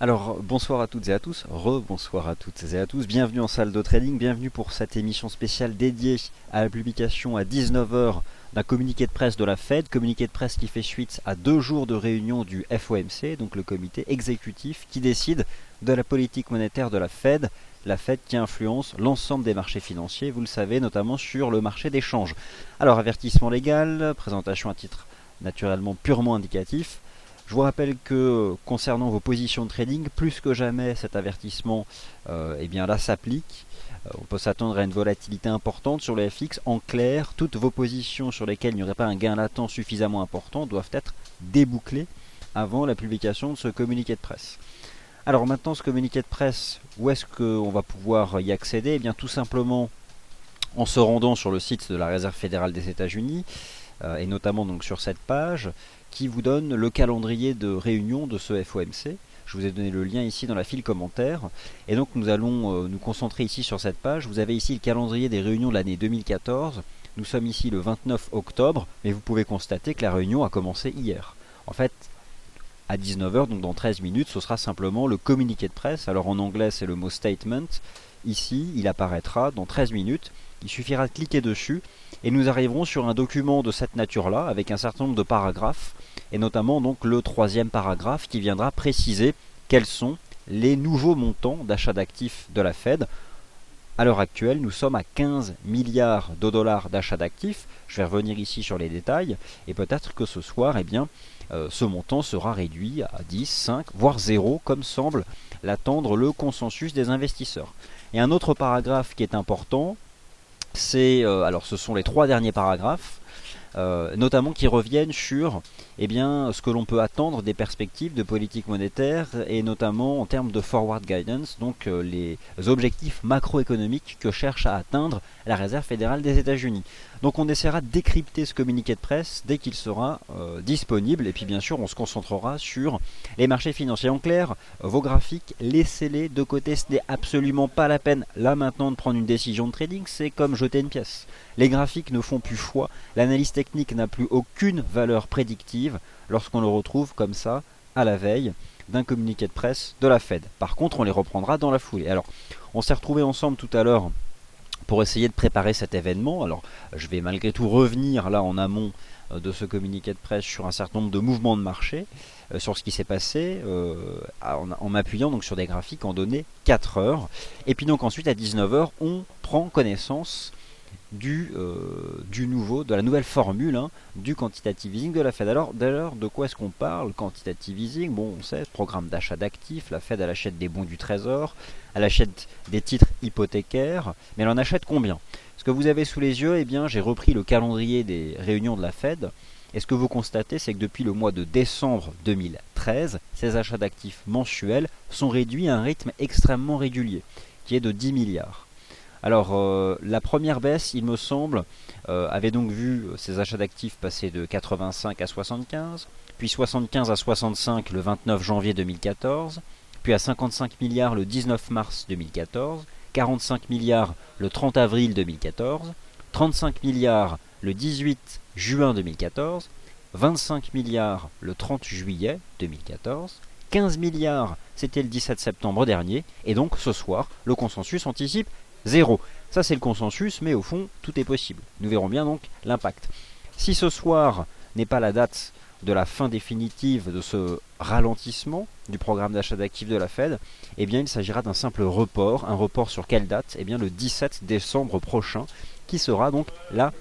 Alors, bonsoir à toutes et à tous, rebonsoir à toutes et à tous, bienvenue en salle de trading, bienvenue pour cette émission spéciale dédiée à la publication à 19 heures d'un communiqué de presse de la Fed, communiqué de presse qui fait suite à 2 jours de réunion du FOMC, donc le comité exécutif qui décide de la politique monétaire de la Fed qui influence l'ensemble des marchés financiers, vous le savez, notamment sur le marché des changes. Alors, avertissement légal, présentation à titre naturellement purement indicatif. Je vous rappelle que concernant vos positions de trading, plus que jamais cet avertissement eh bien là s'applique. On peut s'attendre à une volatilité importante sur le FX. En clair, toutes vos positions sur lesquelles il n'y aurait pas un gain latent suffisamment important doivent être débouclées avant la publication de ce communiqué de presse. Alors maintenant, ce communiqué de presse, où est-ce qu'on va pouvoir y accéder? Eh bien tout simplement en se rendant sur le site de la Réserve fédérale des États-Unis, et notamment donc sur cette page qui vous donne le calendrier de réunion de ce FOMC. Je vous ai donné le lien ici dans la file commentaire. Et donc nous allons nous concentrer ici sur cette page. Vous avez ici le calendrier des réunions de l'année 2014. Nous sommes ici le 29 octobre, mais vous pouvez constater que la réunion a commencé hier. En fait, à 19 heures, donc dans 13 minutes, ce sera simplement le communiqué de presse. Alors en anglais, c'est le mot statement. Ici, il apparaîtra dans 13 minutes. Il suffira de cliquer dessus et nous arriverons sur un document de cette nature-là avec un certain nombre de paragraphes et notamment donc le troisième paragraphe qui viendra préciser quels sont les nouveaux montants d'achat d'actifs de la Fed. À l'heure actuelle, nous sommes à 15 milliards de dollars d'achat d'actifs. Je vais revenir ici sur les détails et peut-être que ce soir, eh bien, ce montant sera réduit à 10, 5, voire 0, comme semble l'attendre le consensus des investisseurs. Et un autre paragraphe qui est important, alors ce sont les 3 derniers paragraphes, notamment qui reviennent sur ce que l'on peut attendre des perspectives de politique monétaire et notamment en termes de forward guidance, donc les objectifs macroéconomiques que cherche à atteindre la Réserve fédérale des États-Unis. Donc on essaiera de décrypter ce communiqué de presse dès qu'il sera disponible et puis bien sûr on se concentrera sur les marchés financiers. En clair, vos graphiques, laissez-les de côté, ce n'est absolument pas la peine là maintenant de prendre une décision de trading, c'est comme jeter une pièce. Les graphiques ne font plus foi, l'analyse technique n'a plus aucune valeur prédictive lorsqu'on le retrouve comme ça à la veille d'un communiqué de presse de la Fed. Par contre, on les reprendra dans la foulée. Alors, on s'est retrouvés ensemble tout à l'heure pour essayer de préparer cet événement. Alors, je vais malgré tout revenir là en amont de ce communiqué de presse sur un certain nombre de mouvements de marché, sur ce qui s'est passé, en m'appuyant donc sur des graphiques en données 4 heures. Et puis donc ensuite à 19 heures, on prend connaissance de la nouvelle formule du quantitative easing de la Fed. Alors d'ailleurs, de quoi est-ce qu'on parle? Quantitative easing, bon, on sait, programme d'achat d'actifs, la Fed elle achète des bons du trésor, elle achète des titres hypothécaires, mais elle en achète combien? Ce que vous avez sous les yeux, j'ai repris le calendrier des réunions de la Fed, et ce que vous constatez, c'est que depuis le mois de décembre 2013, ces achats d'actifs mensuels sont réduits à un rythme extrêmement régulier, qui est de 10 milliards. Alors la première baisse, il me semble, avait donc vu ces achats d'actifs passer de 85 à 75, puis 75 à 65 le 29 janvier 2014, puis à 55 milliards le 19 mars 2014, 45 milliards le 30 avril 2014, 35 milliards le 18 juin 2014, 25 milliards le 30 juillet 2014, 15 milliards c'était le 17 septembre dernier, et donc ce soir, le consensus anticipe 0. Ça c'est le consensus, mais au fond, tout est possible. Nous verrons bien donc l'impact. Si ce soir n'est pas la date de la fin définitive de ce ralentissement du programme d'achat d'actifs de la Fed, il s'agira d'un simple report. Un report sur quelle date? Le 17 décembre prochain, qui sera donc la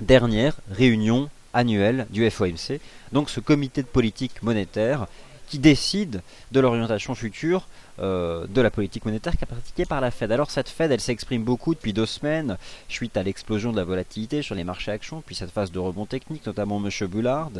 dernière réunion annuelle du FOMC. Donc ce comité de politique monétaire qui décide de l'orientation future de la politique monétaire qui est pratiquée par la Fed. Alors cette Fed, elle s'exprime beaucoup depuis 2 semaines, suite à l'explosion de la volatilité sur les marchés actions, puis cette phase de rebond technique, notamment M. Bullard,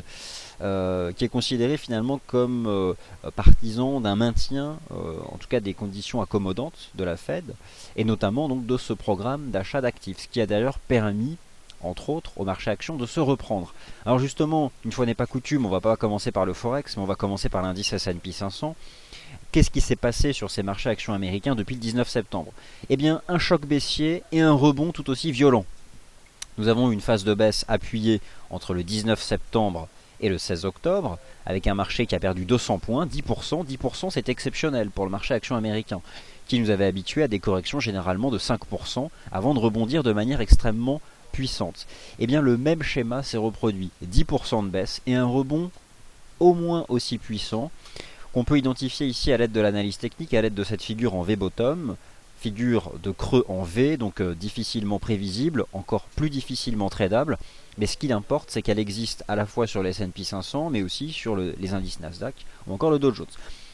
qui est considéré finalement comme partisan d'un maintien, en tout cas des conditions accommodantes de la Fed, et notamment donc de ce programme d'achat d'actifs, ce qui a d'ailleurs permis entre autres au marché actions de se reprendre. Alors justement, une fois n'est pas coutume, on va pas commencer par le Forex, mais on va commencer par l'indice S&P 500. Qu'est-ce qui s'est passé sur ces marchés actions américains depuis le 19 septembre? Un choc baissier et un rebond tout aussi violent. Nous avons eu une phase de baisse appuyée entre le 19 septembre et le 16 octobre, avec un marché qui a perdu 200 points, 10%, 10% c'est exceptionnel pour le marché action américain, qui nous avait habitués à des corrections généralement de 5% avant de rebondir de manière extrêmement puissante. Et bien le même schéma s'est reproduit, 10% de baisse et un rebond au moins aussi puissant, qu'on peut identifier ici à l'aide de l'analyse technique, à l'aide de cette figure en V-bottom, figure de creux en V, donc difficilement prévisible, encore plus difficilement tradable, mais ce qu'il importe, c'est qu'elle existe à la fois sur le S&P 500, mais aussi sur les indices Nasdaq, ou encore le Dow Jones.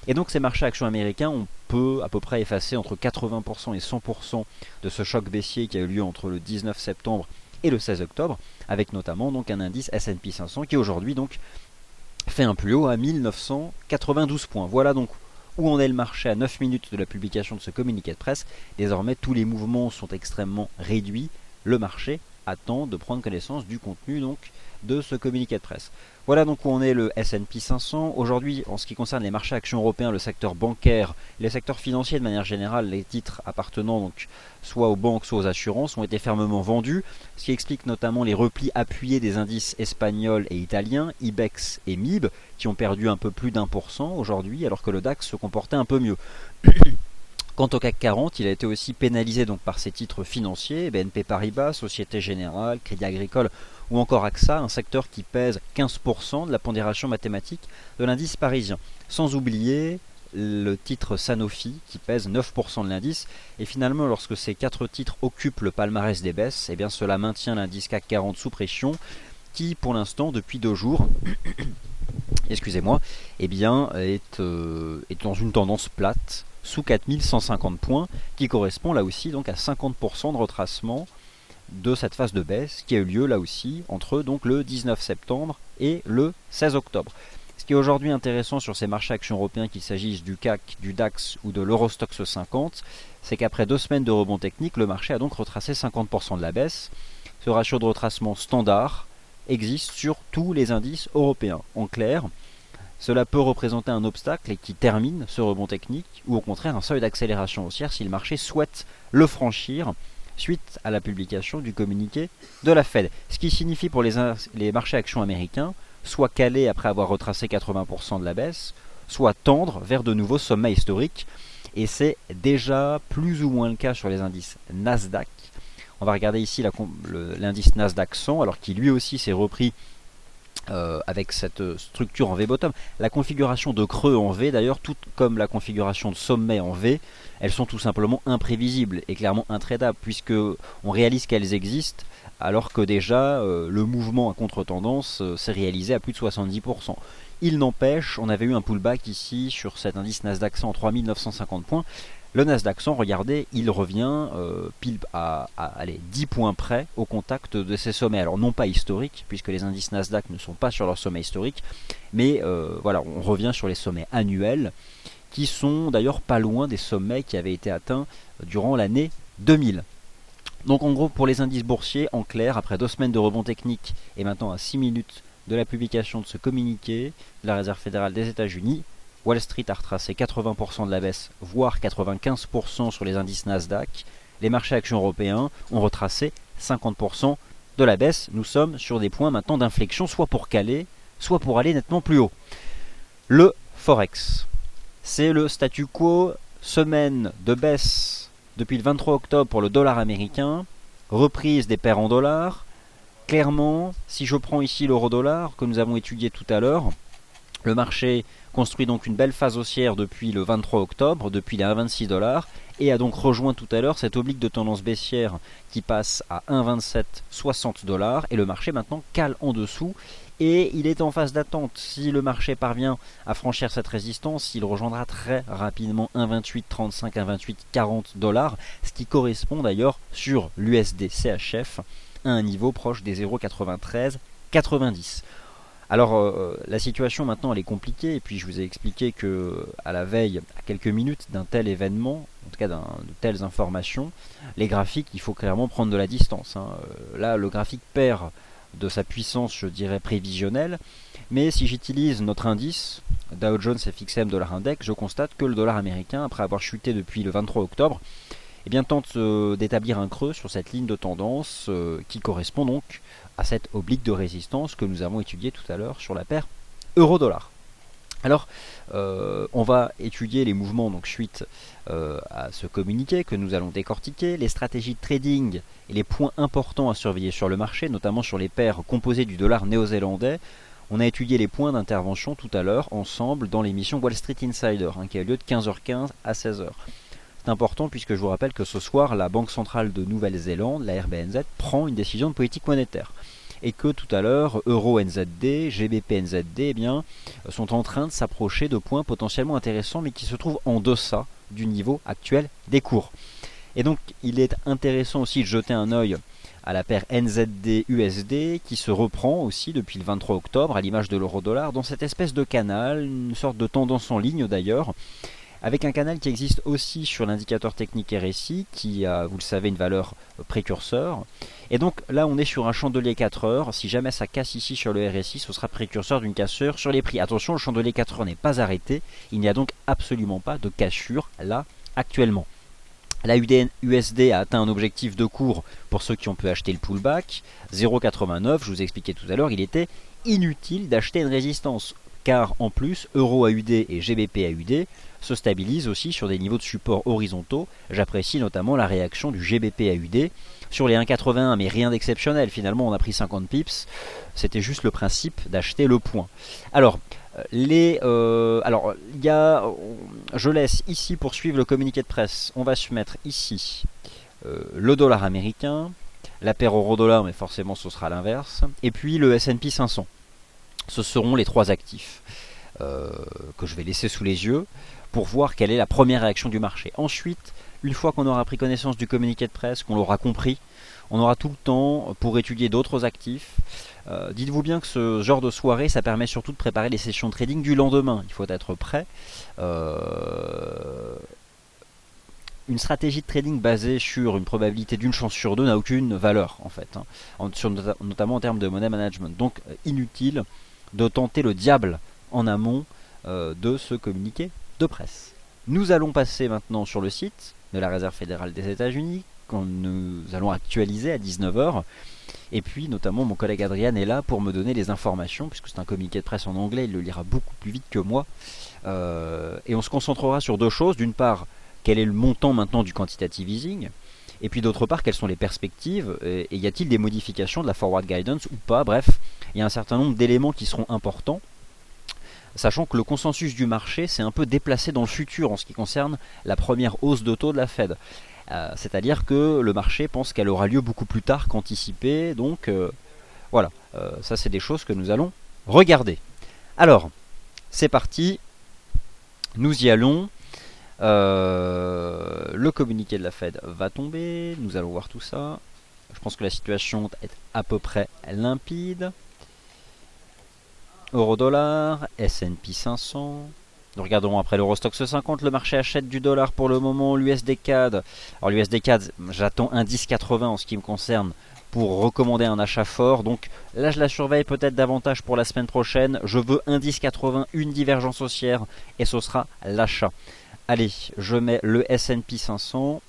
Et donc ces marchés actions américains, on peut à peu près effacer entre 80% et 100% de ce choc baissier qui a eu lieu entre le 19 septembre et le 16 octobre, avec notamment donc un indice S&P 500 qui aujourd'hui donc fait un plus haut à 1992 points. Voilà donc où en est le marché à 9 minutes de la publication de ce communiqué de presse. Désormais, tous les mouvements sont extrêmement réduits. Le marché attend de prendre connaissance du contenu donc de ce communiqué de presse. Voilà donc où en est le S&P 500. Aujourd'hui, en ce qui concerne les marchés actions européens, le secteur bancaire, les secteurs financiers de manière générale, les titres appartenant donc soit aux banques, soit aux assurances, ont été fermement vendus, ce qui explique notamment les replis appuyés des indices espagnols et italiens, IBEX et MIB, qui ont perdu un peu plus d'1% aujourd'hui, alors que le DAX se comportait un peu mieux. Quant au CAC 40, il a été aussi pénalisé donc par ses titres financiers, BNP Paribas, Société Générale, Crédit Agricole ou encore AXA, un secteur qui pèse 15% de la pondération mathématique de l'indice parisien. Sans oublier le titre Sanofi qui pèse 9% de l'indice. Et finalement, lorsque ces 4 titres occupent le palmarès des baisses, eh bien cela maintient l'indice CAC 40 sous pression qui, pour l'instant, depuis 2 jours, excusez-moi, eh bien, est dans une tendance plate sous 4150 points, qui correspond là aussi donc à 50% de retracement de cette phase de baisse qui a eu lieu là aussi entre donc le 19 septembre et le 16 octobre. Ce qui est aujourd'hui intéressant sur ces marchés actions européens, qu'il s'agisse du CAC, du DAX ou de l'Eurostoxx 50, c'est qu'après 2 semaines de rebond technique, le marché a donc retracé 50% de la baisse. Ce ratio de retracement standard existe sur tous les indices européens. En clair, cela peut représenter un obstacle et qui termine ce rebond technique, ou au contraire un seuil d'accélération haussière si le marché souhaite le franchir suite à la publication du communiqué de la Fed. Ce qui signifie pour les marchés actions américains, soit caler après avoir retracé 80% de la baisse, soit tendre vers de nouveaux sommets historiques. Et c'est déjà plus ou moins le cas sur les indices Nasdaq. On va regarder ici l'indice Nasdaq 100, alors qui lui aussi s'est repris avec cette structure en V-bottom. La configuration de creux en V, d'ailleurs, tout comme la configuration de sommet en V, elles sont tout simplement imprévisibles et clairement intradables, puisque on réalise qu'elles existent, alors que déjà le mouvement à contre-tendance s'est réalisé à plus de 70%. Il n'empêche, on avait eu un pullback ici sur cet indice Nasdaq 100 en 3950 points. Le Nasdaq 100, regardez, il revient pile à 10 points près au contact de ces sommets. Alors non pas historiques, puisque les indices Nasdaq ne sont pas sur leur sommet historique, mais voilà, on revient sur les sommets annuels, qui sont d'ailleurs pas loin des sommets qui avaient été atteints durant l'année 2000. Donc en gros, pour les indices boursiers, en clair, après 2 semaines de rebond technique et maintenant à 6 minutes de la publication de ce communiqué de la Réserve fédérale des États-Unis, Wall Street a retracé 80% de la baisse, voire 95% sur les indices Nasdaq. Les marchés actions européens ont retracé 50% de la baisse. Nous sommes sur des points maintenant d'inflexion, soit pour caler, soit pour aller nettement plus haut. Le Forex, c'est le statu quo, semaine de baisse depuis le 23 octobre pour le dollar américain, reprise des paires en dollars. Clairement, si je prends ici l'euro-dollar que nous avons étudié tout à l'heure, le marché construit donc une belle phase haussière depuis le 23 octobre, depuis les 1,26$, et a donc rejoint tout à l'heure cette oblique de tendance baissière qui passe à 1,2760$, et le marché maintenant cale en dessous, et il est en phase d'attente. Si le marché parvient à franchir cette résistance, il rejoindra très rapidement 1,2835, 1,2840$, ce qui correspond d'ailleurs sur l'USD CHF à un niveau proche des 0,9390. Alors la situation maintenant elle est compliquée, et puis je vous ai expliqué que à la veille, à quelques minutes d'un tel événement, en tout cas de telles informations, les graphiques, il faut clairement prendre de la distance. Là le graphique perd de sa puissance, je dirais, prévisionnelle, mais si j'utilise notre indice, Dow Jones FXM Dollar Index, je constate que le dollar américain, après avoir chuté depuis le 23 octobre, eh bien, tente d'établir un creux sur cette ligne de tendance qui correspond donc à cette oblique de résistance que nous avons étudiée tout à l'heure sur la paire euro-dollar. Alors, on va étudier les mouvements donc suite à ce communiqué que nous allons décortiquer, les stratégies de trading et les points importants à surveiller sur le marché, notamment sur les paires composées du dollar néo-zélandais. On a étudié les points d'intervention tout à l'heure ensemble dans l'émission Wall Street Insider, qui a lieu de 15h15 à 16h. C'est important puisque je vous rappelle que ce soir, la Banque centrale de Nouvelle-Zélande, la RBNZ, prend une décision de politique monétaire. Et que tout à l'heure, Euro-NZD, GBP-NZD sont en train de s'approcher de points potentiellement intéressants mais qui se trouvent en deçà du niveau actuel des cours. Et donc il est intéressant aussi de jeter un œil à la paire NZD-USD qui se reprend aussi depuis le 23 octobre à l'image de l'euro-dollar dans cette espèce de canal, une sorte de tendance en ligne d'ailleurs, avec un canal qui existe aussi sur l'indicateur technique RSI qui a, vous le savez, une valeur précurseur. Et donc là on est sur un chandelier 4 heures, si jamais ça casse ici sur le RSI, ce sera précurseur d'une cassure sur les prix. Attention, le chandelier 4 heures n'est pas arrêté, il n'y a donc absolument pas de cassure là actuellement. La USD a atteint un objectif de cours pour ceux qui ont pu acheter le pullback, 0,89, je vous ai expliqué tout à l'heure, il était inutile d'acheter une résistance, car en plus, Euro AUD et GBP AUD se stabilisent aussi sur des niveaux de support horizontaux. J'apprécie notamment la réaction du GBP AUD sur les 1,81, mais rien d'exceptionnel, finalement on a pris 50 pips, c'était juste le principe d'acheter le point. Alors, je laisse ici poursuivre le communiqué de presse. On va se mettre ici le dollar américain, la paire euro-dollar, mais forcément ce sera l'inverse, et puis le S&P 500. Ce seront les trois actifs que je vais laisser sous les yeux pour voir quelle est la première réaction du marché. Ensuite, une fois qu'on aura pris connaissance du communiqué de presse, qu'on l'aura compris, on aura tout le temps pour étudier d'autres actifs. Dites-vous bien que ce genre de soirée, ça permet surtout de préparer les sessions de trading du lendemain. Il faut être prêt. Une stratégie de trading basée sur une probabilité d'une chance sur deux n'a aucune valeur, en fait, notamment en termes de money management. Donc, inutile de tenter le diable en amont de ce communiqué de presse. Nous allons passer maintenant sur le site de la Réserve fédérale des États-Unis, quand nous allons actualiser à 19h. Et puis, notamment, mon collègue Adrien est là pour me donner les informations, puisque c'est un communiqué de presse en anglais, il le lira beaucoup plus vite que moi. Et on se concentrera sur deux choses. D'une part, quel est le montant maintenant du quantitative easing ? Et puis d'autre part, quelles sont les perspectives ? Et y a-t-il des modifications de la forward guidance ou pas ? Bref, il y a un certain nombre d'éléments qui seront importants, sachant que le consensus du marché s'est un peu déplacé dans le futur en ce qui concerne la première hausse de taux de la Fed. C'est-à-dire que le marché pense qu'elle aura lieu beaucoup plus tard qu'anticipé. Donc voilà, ça c'est des choses que nous allons regarder. Alors, c'est parti, nous y allons. Le communiqué de la Fed va tomber, nous allons voir tout ça. Je pense que la situation est à peu près limpide. Euro-dollar, S&P 500. Nous regarderons après l'Eurostoxx 50. Le marché achète du dollar pour le moment. L'USD CAD. Alors l'USD CAD, j'attends un 10,80 en ce qui me concerne pour recommander un achat fort. Donc là, je la surveille peut-être davantage pour la semaine prochaine. Je veux un 10,80, une divergence haussière et ce sera l'achat. Allez, je mets le S&P 500,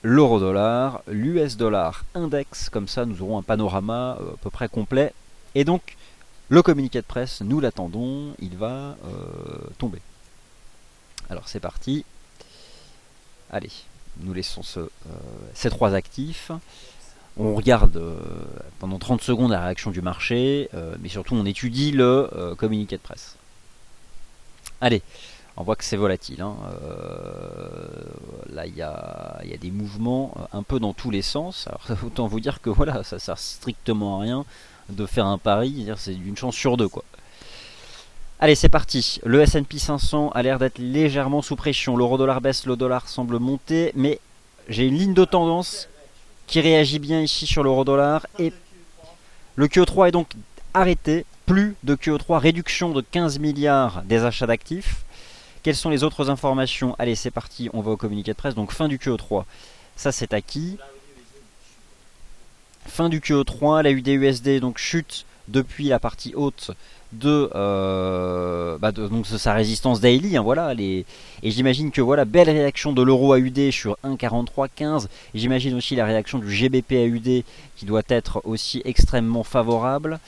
l'euro-dollar, l'US dollar index. Comme ça, nous aurons un panorama à peu près complet. Et donc, le communiqué de presse, nous l'attendons, il va tomber. Alors c'est parti. Allez, nous laissons ces trois actifs. On regarde pendant 30 secondes la réaction du marché, mais surtout on étudie le communiqué de presse. Allez, on voit que c'est volatile. Là, il y a des mouvements un peu dans tous les sens. Alors autant vous dire que voilà, ça sert strictement à rien de faire un pari, c'est une chance sur deux quoi. Allez, c'est parti. Le S&P 500 a l'air d'être légèrement sous pression. L'euro-dollar baisse, le dollar semble monter, mais j'ai une ligne de tendance qui réagit bien ici sur l'euro-dollar et le QE3 est donc arrêté. Plus de QE3, réduction de 15 milliards des achats d'actifs. Quelles sont les autres informations ? Allez, c'est parti, on va au communiqué de presse. Donc fin du QE3, ça c'est acquis. Fin du QE3, la UD-USD donc chute depuis la partie haute donc de sa résistance daily, hein, voilà, et j'imagine que voilà, belle réaction de l'euro AUD sur 1,4315. J'imagine aussi la réaction du GBP AUD qui doit être aussi extrêmement favorable.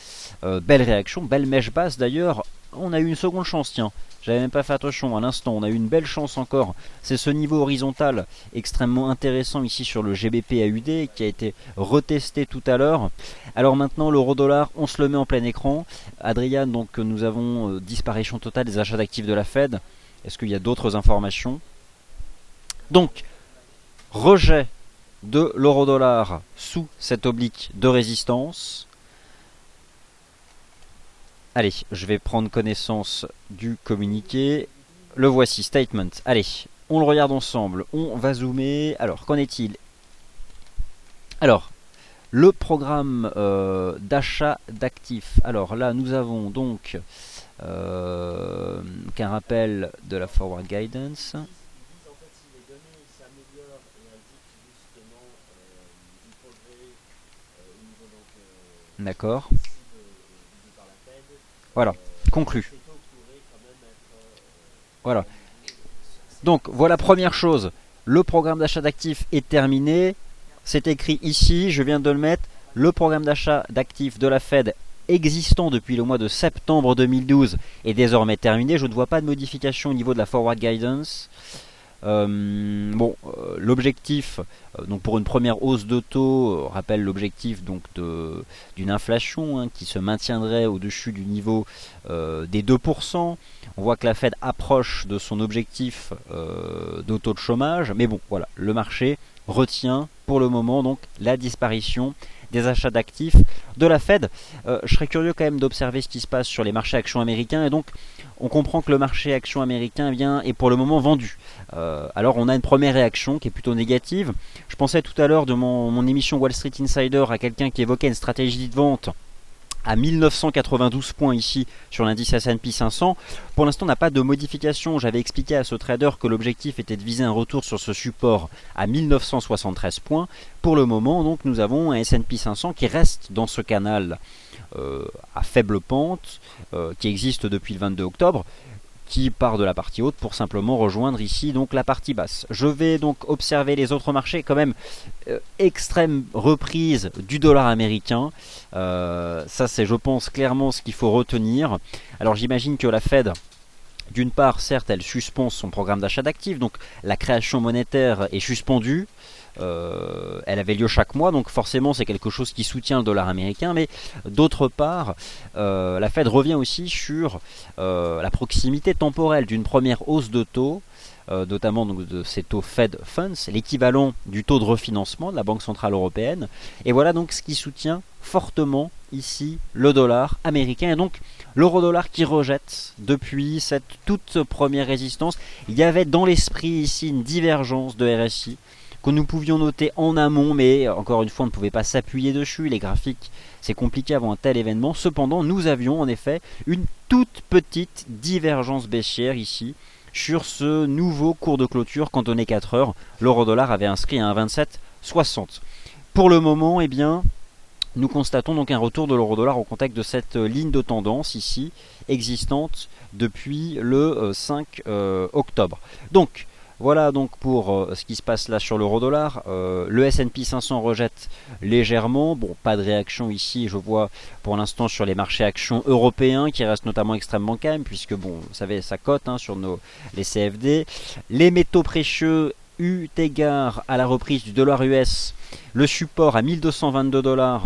Belle réaction, belle mèche basse d'ailleurs. On a eu une seconde chance, tiens. J'avais même pas fait attention à l'instant, on a eu une belle chance encore. C'est ce niveau horizontal extrêmement intéressant ici sur le GBP AUD qui a été retesté tout à l'heure. Alors maintenant l'euro dollar, on se le met en plein écran. Adrien, donc nous avons disparition totale des achats d'actifs de la Fed. Est-ce qu'il y a d'autres informations? Donc, rejet de l'euro dollar sous cette oblique de résistance. Allez, je vais prendre connaissance du communiqué. Le voici, statement. Allez, on le regarde ensemble. On va zoomer. Alors, qu'en est-il? Alors, le programme d'achat d'actifs. Alors là, nous avons donc qu'un rappel de la forward guidance. D'accord. Voilà, conclu. Voilà. Donc voilà, première chose, le programme d'achat d'actifs est terminé. C'est écrit ici, je viens de le mettre. Le programme d'achat d'actifs de la Fed existant depuis le mois de septembre 2012 est désormais terminé. Je ne vois pas de modification au niveau de la forward guidance. L'objectif, donc pour une première hausse de taux, rappelle l'objectif donc d'une inflation hein, qui se maintiendrait au-dessus du niveau des 2%. On voit que la Fed approche de son objectif de taux de chômage, mais bon, voilà, le marché retient pour le moment donc la disparition des achats d'actifs de la Fed. Je serais curieux quand même d'observer ce qui se passe sur les marchés actions américains et donc on comprend que le marché action américain est pour le moment vendu. Alors on a une première réaction qui est plutôt négative. Je pensais tout à l'heure de mon émission Wall Street Insider à quelqu'un qui évoquait une stratégie de vente à 1992 points ici sur l'indice S&P 500. Pour l'instant, on n'a pas de modification. J'avais expliqué à ce trader que l'objectif était de viser un retour sur ce support à 1973 points. Pour le moment, donc, nous avons un S&P 500 qui reste dans ce canal à faible pente, qui existe depuis le 22 octobre, qui part de la partie haute pour simplement rejoindre ici donc la partie basse. Je vais donc observer les autres marchés, quand même extrême reprise du dollar américain. Ça c'est, je pense, clairement ce qu'il faut retenir. Alors j'imagine que la Fed, d'une part, certes, elle suspend son programme d'achat d'actifs, donc la création monétaire est suspendue. Elle avait lieu chaque mois, donc forcément c'est quelque chose qui soutient le dollar américain, mais d'autre part la Fed revient aussi sur la proximité temporelle d'une première hausse de taux, notamment donc de ces taux Fed Funds, l'équivalent du taux de refinancement de la Banque Centrale Européenne, et voilà donc ce qui soutient fortement ici le dollar américain, et donc l'euro-dollar qui rejette depuis cette toute première résistance. Il y avait dans l'esprit ici une divergence de RSI que nous pouvions noter en amont, mais encore une fois on ne pouvait pas s'appuyer dessus, les graphiques c'est compliqué avant un tel événement. Cependant nous avions en effet une toute petite divergence baissière ici sur ce nouveau cours de clôture cantonné 4 heures. L'euro-dollar avait inscrit à 1,2760. Pour le moment, eh bien, nous constatons donc un retour de l'euro-dollar au contact de cette ligne de tendance ici existante depuis le 5 octobre. Donc voilà donc pour ce qui se passe là sur l'euro-dollar. Le S&P 500 rejette légèrement. Bon, pas de réaction ici, je vois pour l'instant sur les marchés actions européens qui restent notamment extrêmement calmes puisque bon, vous savez, ça cote hein, sur les CFD. Les métaux précieux, eu égard à la reprise du dollar US, le support à 1222 $,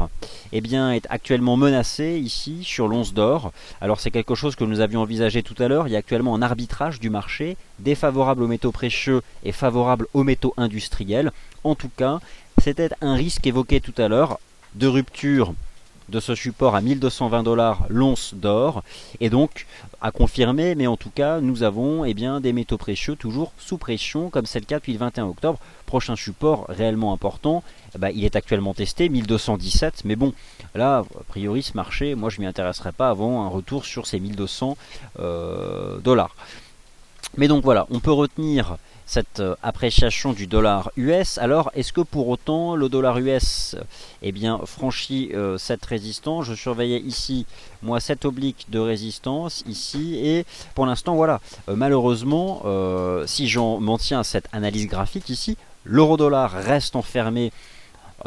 eh bien, est actuellement menacé ici sur l'once d'or. Alors c'est quelque chose que nous avions envisagé tout à l'heure. Il y a actuellement un arbitrage du marché défavorable aux métaux précieux et favorable aux métaux industriels. En tout cas, c'était un risque évoqué tout à l'heure de rupture de ce support à 1220 $ l'once d'or, et donc à confirmer, mais en tout cas nous avons des métaux précieux toujours sous pression comme c'est le cas depuis le 21 octobre. Prochain support réellement important, il est actuellement testé 1217, mais bon là a priori ce marché, moi je m'y intéresserai pas avant un retour sur ces 1200 $. Mais donc voilà, on peut retenir cette appréciation du dollar US. Alors, est-ce que pour autant le dollar US franchit cette résistance? Je surveillais ici, moi, cette oblique de résistance ici, et pour l'instant, voilà, malheureusement, si j'en m'en tiens à cette analyse graphique ici, l'euro-dollar reste enfermé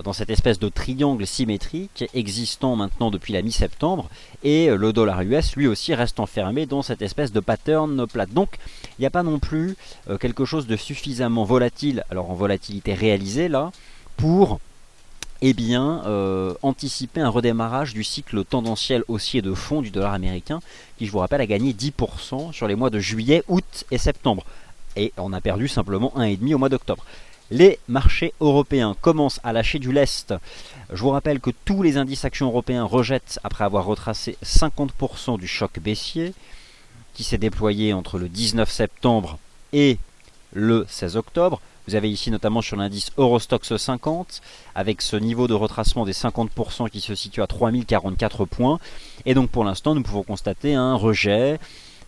dans cette espèce de triangle symétrique existant maintenant depuis la mi-septembre, et le dollar US lui aussi reste enfermé dans cette espèce de pattern plate. Donc il n'y a pas non plus quelque chose de suffisamment volatile, alors en volatilité réalisée là, pour anticiper un redémarrage du cycle tendanciel haussier de fond du dollar américain, qui, je vous rappelle, a gagné 10% sur les mois de juillet, août et septembre, et on a perdu simplement 1,5% au mois d'octobre. Les marchés européens commencent à lâcher du lest. Je vous rappelle que tous les indices actions européens rejettent après avoir retracé 50% du choc baissier qui s'est déployé entre le 19 septembre et le 16 octobre. Vous avez ici notamment sur l'indice Eurostoxx 50 avec ce niveau de retracement des 50% qui se situe à 3044 points. Et donc pour l'instant nous pouvons constater un rejet,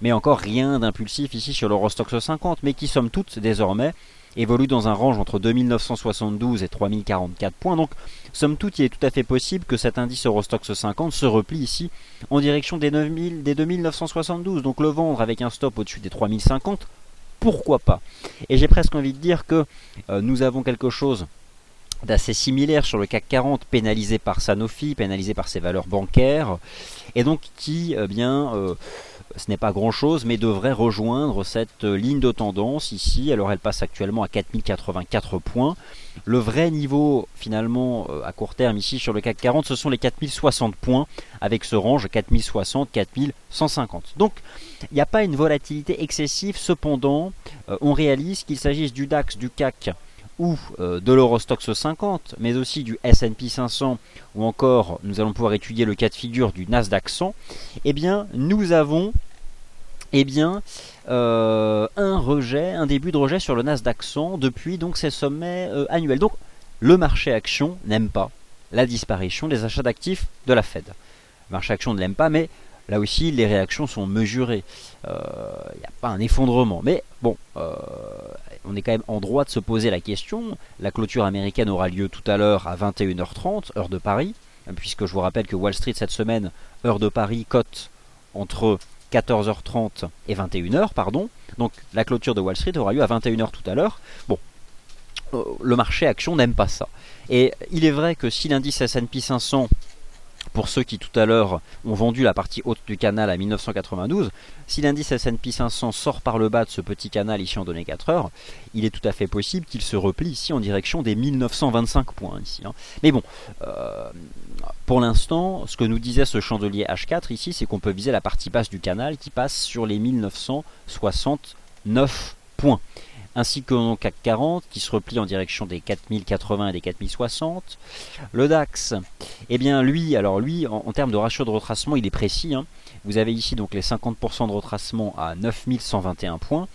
mais encore rien d'impulsif ici sur l'Eurostoxx 50, mais qui somme toute désormais évolue dans un range entre 2972 et 3044 points. Donc, somme toute, il est tout à fait possible que cet indice Eurostoxx 50 se replie ici en direction des 2972. Donc, le vendre avec un stop au-dessus des 3050, pourquoi pas? Et j'ai presque envie de dire que nous avons quelque chose d'assez similaire sur le CAC 40, pénalisé par Sanofi, pénalisé par ses valeurs bancaires, et donc qui, ce n'est pas grand chose, mais devrait rejoindre cette ligne de tendance ici. Alors elle passe actuellement à 4084 points. Le vrai niveau finalement à court terme ici sur le CAC 40, ce sont les 4060 points avec ce range 4060-4150. Donc il n'y a pas une volatilité excessive, cependant on réalise qu'il s'agisse du DAX, du CAC ou de l'Eurostoxx 50, mais aussi du S&P 500, ou encore nous allons pouvoir étudier le cas de figure du Nasdaq 100, nous avons un début de rejet sur le Nasdaq 100 depuis donc ces sommets annuels. Donc le marché action n'aime pas la disparition des achats d'actifs de la Fed. Le marché action ne l'aime pas, mais là aussi les réactions sont mesurées. Il n'y a pas un effondrement, mais bon, on est quand même en droit de se poser la question. La clôture américaine aura lieu tout à l'heure à 21h30, heure de Paris, puisque je vous rappelle que Wall Street cette semaine, heure de Paris, cote entre 14h30 et 21h, pardon. Donc la clôture de Wall Street aura lieu à 21h tout à l'heure. Bon, le marché action n'aime pas ça. Et il est vrai que si l'indice S&P 500, pour ceux qui tout à l'heure ont vendu la partie haute du canal à 1992, si l'indice S&P 500 sort par le bas de ce petit canal ici en données 4 heures, il est tout à fait possible qu'il se replie ici en direction des 1925 points ici. Mais bon, pour l'instant, ce que nous disait ce chandelier H4 ici, c'est qu'on peut viser la partie basse du canal qui passe sur les 1969 points. Ainsi que le CAC 40 qui se replie en direction des 4080 et des 4060. Le DAX, lui, en termes de ratio de retracement, il est précis. Vous avez ici donc les 50% de retracement à 9121 points.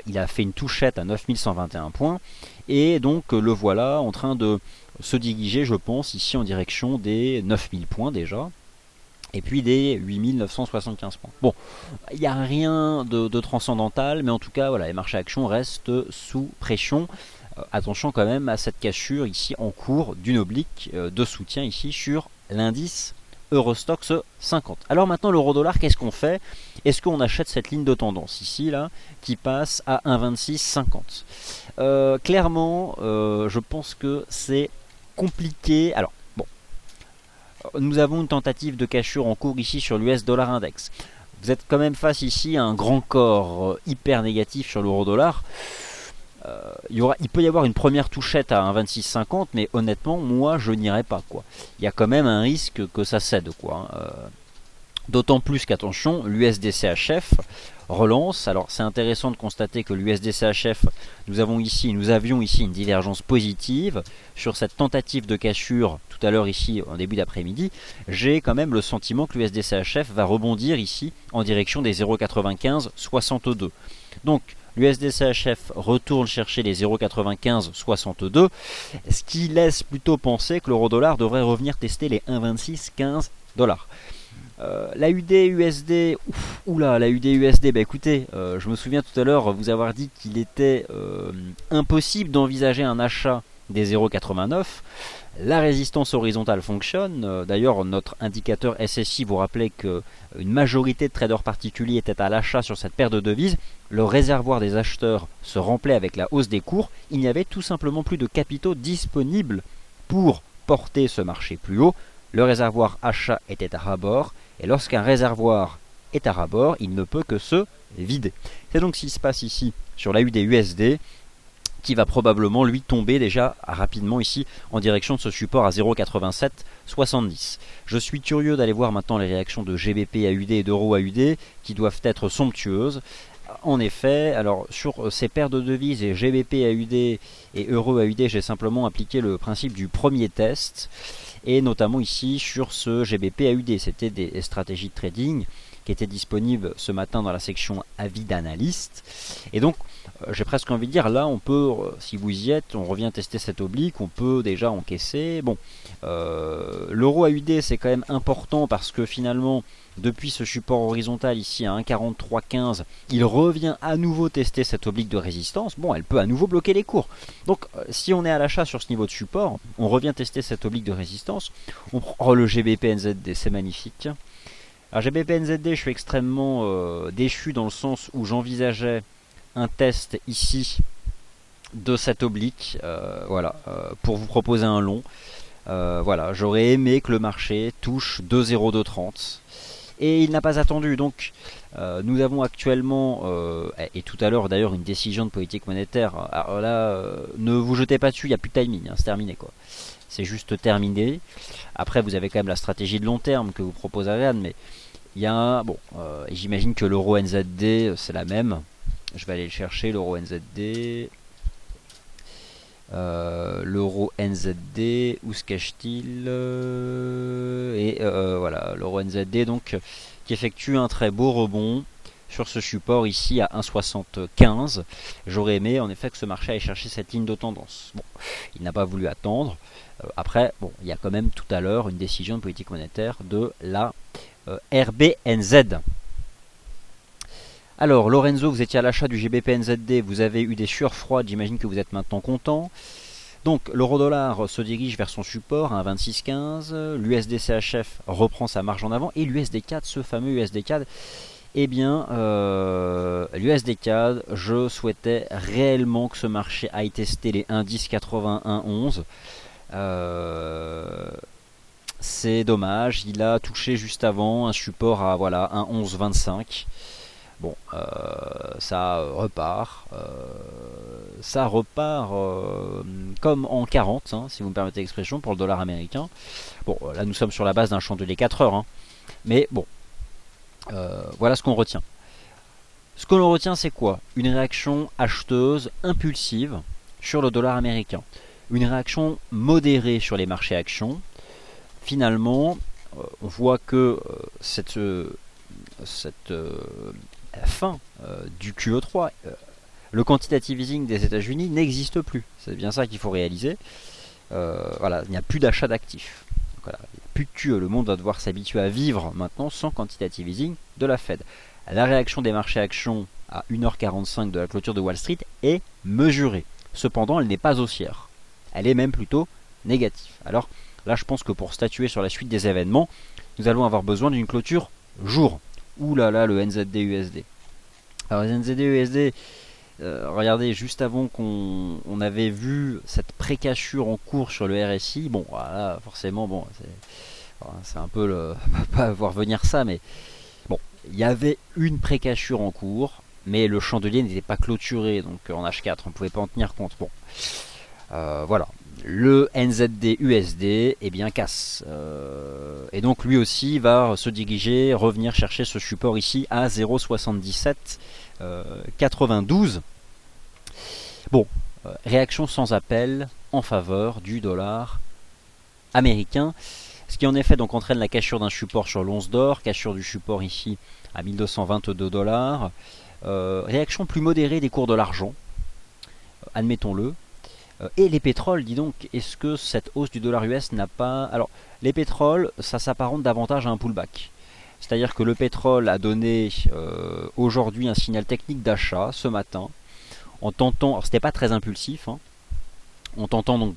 Il a fait une touchette à 9121 points. Et donc le voilà en train de se diriger, je pense, ici en direction des 9000 points déjà. Et puis des 8975 points. Bon, il n'y a rien de transcendantal, mais en tout cas, voilà, les marchés actions restent sous pression. Attention quand même à cette cassure ici en cours d'une oblique de soutien ici sur l'indice Eurostoxx 50. Alors maintenant, l'euro-dollar, qu'est-ce qu'on fait? Est-ce qu'on achète cette ligne de tendance ici, là, qui passe à 1,2650? Clairement, je pense que c'est compliqué. Alors, nous avons une tentative de cassure en cours ici sur l'US Dollar Index. Vous êtes quand même face ici à un grand corps hyper négatif sur l'euro-dollar. Il peut y avoir une première touchette à 1,2650, mais honnêtement, moi, je n'irai pas, quoi. Il y a quand même un risque que ça cède, quoi. D'autant plus qu'attention, l'USDCHF relance. Alors c'est intéressant de constater que l'USDCHF, nous avions ici une divergence positive sur cette tentative de cassure tout à l'heure ici en début d'après-midi. J'ai quand même le sentiment que l'USDCHF va rebondir ici en direction des 0,9562. Donc l'USDCHF retourne chercher les 0,9562, ce qui laisse plutôt penser que l'euro-dollar devrait revenir tester les 1,2615 $. La UD USD, oula, la UD USD, bah écoutez, je me souviens tout à l'heure vous avoir dit qu'il était impossible d'envisager un achat des 0,89. La résistance horizontale fonctionne. D'ailleurs, notre indicateur SSI vous rappelait qu'une majorité de traders particuliers étaient à l'achat sur cette paire de devises. Le réservoir des acheteurs se remplit avec la hausse des cours. Il n'y avait tout simplement plus de capitaux disponibles pour porter ce marché plus haut. Le réservoir achat était à ras-bord. Et lorsqu'un réservoir est à ras-bord, il ne peut que se vider. C'est donc ce qui se passe ici sur la UD USD, qui va probablement lui tomber déjà rapidement ici en direction de ce support à 0,8770. Je suis curieux d'aller voir maintenant les réactions de GBP AUD et d'Euro AUD qui doivent être somptueuses. En effet, alors sur ces paires de devises et GBP AUD et Euro AUD, j'ai simplement appliqué le principe du premier test, et notamment ici sur ce GBP AUD. C'était des stratégies de trading qui étaient disponibles ce matin dans la section avis d'analyste. Et donc, j'ai presque envie de dire, là, on peut, si vous y êtes, on revient tester cette oblique, on peut déjà encaisser. Bon, l'euro AUD, c'est quand même important parce que finalement, depuis ce support horizontal ici à 1,4315, il revient à nouveau tester cette oblique de résistance. Bon, elle peut à nouveau bloquer les cours. Donc, si on est à l'achat sur ce niveau de support, on revient tester cette oblique de résistance. On prend le GBP NZD, c'est magnifique. Alors GBP NZD, je suis extrêmement déçu dans le sens où j'envisageais un test ici de cette oblique, pour vous proposer un long. Voilà, j'aurais aimé que le marché touche 2,0230 et il n'a pas attendu. Donc nous avons actuellement, et tout à l'heure d'ailleurs, une décision de politique monétaire. Alors là, ne vous jetez pas dessus, il n'y a plus de timing, hein, c'est terminé quoi. C'est juste terminé. Après, vous avez quand même la stratégie de long terme que vous propose Ariane, mais il y a j'imagine que l'euro NZD c'est la même. Je vais aller le chercher, l'euro NZD. L'euro NZD, où se cache-t-il? Voilà, l'euro NZD donc qui effectue un très beau rebond sur ce support ici à 1,75. J'aurais aimé en effet que ce marché aille chercher cette ligne de tendance. Bon, il n'a pas voulu attendre. Après, bon, il y a quand même tout à l'heure une décision de politique monétaire de la RBNZ. Alors, Lorenzo, vous étiez à l'achat du GBP-NZD, vous avez eu des sueurs froides, j'imagine que vous êtes maintenant content. Donc, l'euro-dollar se dirige vers son support à 1,2615, l'USD-CHF reprend sa marge en avant, et l'USD-CAD, ce fameux USD-CAD, eh bien, l'USD-CAD, je souhaitais réellement que ce marché aille tester les 1,1081,11. C'est dommage, il a touché juste avant un support à 1,1125. Bon, ça repart. Comme en 40, hein, si vous me permettez l'expression, pour le dollar américain. Bon, là nous sommes sur la base d'un chandelier 4 heures. Hein, mais bon, voilà ce qu'on retient. Ce que l'on retient, c'est quoi? Une réaction acheteuse impulsive sur le dollar américain. Une réaction modérée sur les marchés actions. Finalement, on voit que cette fin du QE3, le quantitative easing des États-Unis n'existe plus. C'est bien ça qu'il faut réaliser. Voilà, il n'y a plus d'achat d'actifs. Voilà, il n'y a plus de QE. Le monde va devoir s'habituer à vivre maintenant sans quantitative easing de la Fed. La réaction des marchés actions à 1h45 de la clôture de Wall Street est mesurée. Cependant, elle n'est pas haussière. Elle est même plutôt négative. Alors là, je pense que pour statuer sur la suite des événements, nous allons avoir besoin d'une clôture jour. Ouh là là, le NZD-USD. Alors, le NZD-USD, regardez, juste avant qu'on avait vu cette précassure en cours sur le RSI, bon, voilà, forcément, bon, c'est un peu le. On va pas voir venir ça, mais bon, il y avait une précassure en cours, mais le chandelier n'était pas clôturé, donc en H4, on ne pouvait pas en tenir compte. Bon, voilà. Le NZD-USD eh bien casse et donc lui aussi va se diriger, revenir chercher ce support ici à 0,7792. Bon, réaction sans appel en faveur du dollar américain, ce qui en effet donc entraîne la cassure d'un support sur l'once d'or, cassure du support ici à 1222 $. Réaction plus modérée des cours de l'argent, admettons-le. Et les pétroles, dis donc, est-ce que cette hausse du dollar US n'a pas... Alors, les pétroles, ça s'apparente davantage à un pullback. C'est-à-dire que le pétrole a donné aujourd'hui un signal technique d'achat ce matin, en tentant, alors c'était pas très impulsif, hein, en tentant donc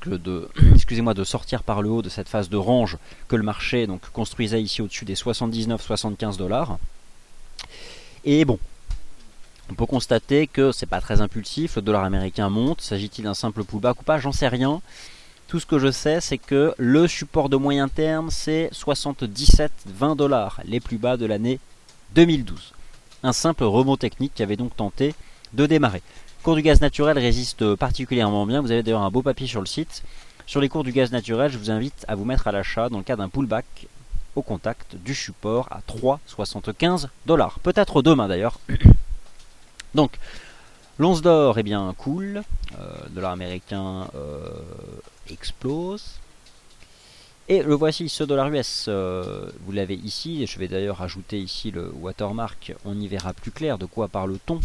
excusez-moi, de sortir par le haut de cette phase de range que le marché donc construisait ici au-dessus des 79-75 $. Et bon, on peut constater que c'est pas très impulsif, le dollar américain monte, s'agit-il d'un simple pullback ou pas, j'en sais rien. Tout ce que je sais, c'est que le support de moyen terme, c'est 77,20 $, les plus bas de l'année 2012. Un simple rebond technique qui avait donc tenté de démarrer. Le cours du gaz naturel résiste particulièrement bien. Vous avez d'ailleurs un beau papier sur le site. Sur les cours du gaz naturel, je vous invite à vous mettre à l'achat dans le cas d'un pullback au contact du support à 3,75 $. Peut-être demain d'ailleurs. Donc, l'once d'or, eh bien, cool. Le dollar américain explose. Et le voici, ce dollar US. Vous l'avez ici. Et je vais d'ailleurs ajouter ici le watermark. On y verra plus clair. De quoi parle-t-on?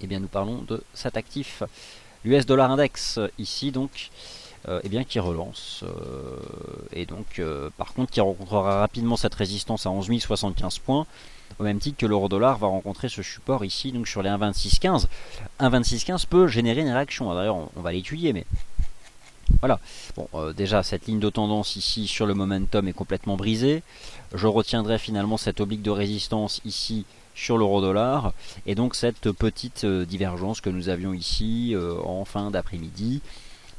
Eh bien, nous parlons de cet actif. L'US dollar index, ici, donc, eh bien, qui relance. Et donc, par contre, qui rencontrera rapidement cette résistance à 11 075 points. Au même titre que l'euro dollar va rencontrer ce support ici, donc sur les 1,2615. 1,2615 peut générer une réaction. D'ailleurs, on va l'étudier, mais voilà. Bon, déjà, cette ligne de tendance ici sur le momentum est complètement brisée. Je retiendrai finalement cette oblique de résistance ici sur l'euro dollar. Et donc, cette petite divergence que nous avions ici en fin d'après-midi.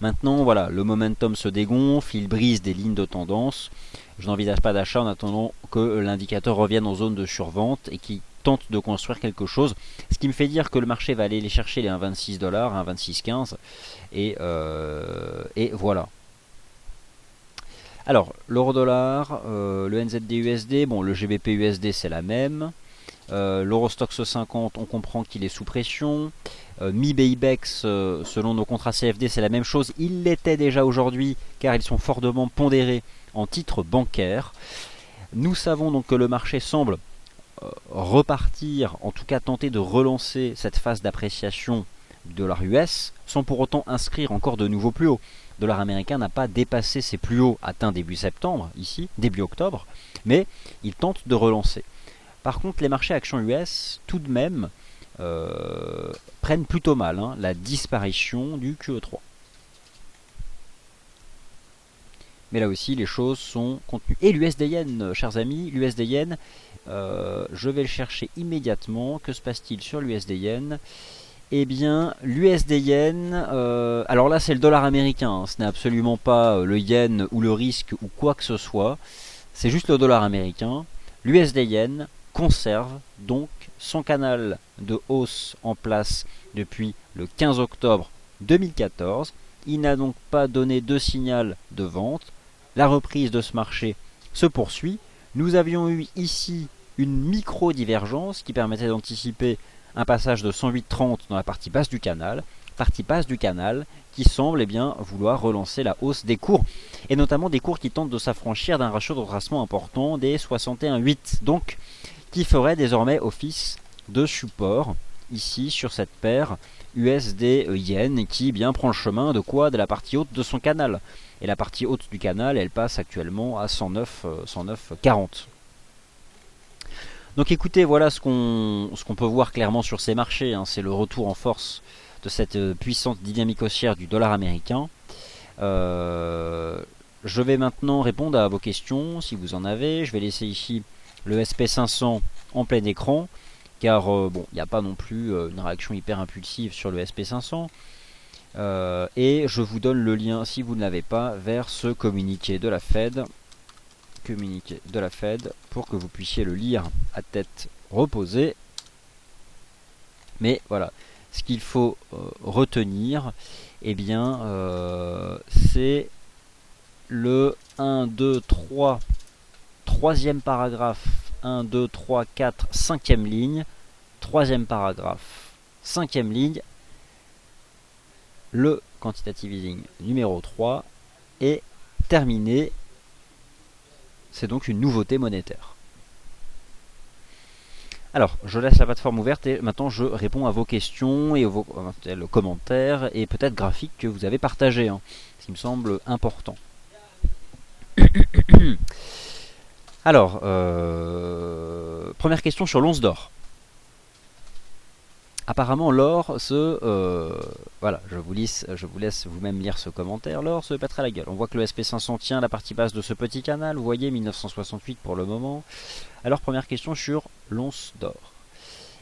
Maintenant, voilà, le momentum se dégonfle, il brise des lignes de tendance. Je n'envisage pas d'achat en attendant que l'indicateur revienne en zone de survente et qu'il tente de construire quelque chose. Ce qui me fait dire que le marché va aller les chercher les 1,26 $, 1,2615. Et voilà. Alors, l'euro dollar, le NZD-USD, bon, le GBP-USD c'est la même. L'Eurostoxx 50, on comprend qu'il est sous pression. MIB-IBEX, selon nos contrats CFD, c'est la même chose. Il l'était déjà aujourd'hui, car ils sont fortement pondérés en titres bancaires. Nous savons donc que le marché semble repartir, en tout cas tenter de relancer cette phase d'appréciation du dollar US, sans pour autant inscrire encore de nouveaux plus hauts. Le dollar américain n'a pas dépassé ses plus hauts atteints début septembre, ici, début octobre, mais il tente de relancer. Par contre, les marchés actions US, tout de même, prennent plutôt mal la disparition du QE3. Mais là aussi, les choses sont contenues. Et l'USD Yen, chers amis, l'USD Yen, je vais le chercher immédiatement. Que se passe-t-il sur l'USD Yen? Eh bien, l'USD Yen, alors là c'est le dollar américain, ce n'est absolument pas le Yen ou le risque ou quoi que ce soit. C'est juste le dollar américain. L'USD Yen conserve donc son canal de hausse en place depuis le 15 octobre 2014. Il n'a donc pas donné de signal de vente. La reprise de ce marché se poursuit. Nous avions eu ici une micro-divergence qui permettait d'anticiper un passage de 108,30 dans la partie basse du canal. Partie basse du canal qui semble bien vouloir relancer la hausse des cours. Et notamment des cours qui tentent de s'affranchir d'un ratio de retracement important des 61,8. Donc qui ferait désormais office de support ici sur cette paire USD-Yen qui bien prend le chemin de quoi? De la partie haute de son canal. Et la partie haute du canal, elle passe actuellement à 109,40. Donc écoutez, voilà ce qu'on peut voir clairement sur ces marchés. C'est le retour en force de cette puissante dynamique haussière du dollar américain. Je vais maintenant répondre à vos questions si vous en avez. Je vais laisser ici le SP500 en plein écran, car bon, il n'y a pas non plus une réaction hyper impulsive sur le SP500. Et je vous donne le lien, si vous ne l'avez pas, vers ce communiqué de la Fed. Pour que vous puissiez le lire à tête reposée. Mais voilà, ce qu'il faut retenir, eh bien, c'est le 1, 2, 3, troisième paragraphe, 1, 2, 3, 4, cinquième ligne, troisième paragraphe, cinquième ligne, le quantitative easing numéro 3 est terminé. C'est donc une nouveauté monétaire. Alors, je laisse la plateforme ouverte et maintenant je réponds à vos questions et vos commentaires et peut-être graphiques que vous avez partagés, ce qui me semble important. Alors, première question sur l'once d'or. Apparemment, l'or voilà, je vous laisse vous-même lire ce commentaire. L'or se pètera la gueule. On voit que le SP500 tient la partie basse de ce petit canal. Vous voyez, 1968 pour le moment. Alors, première question sur l'once d'or.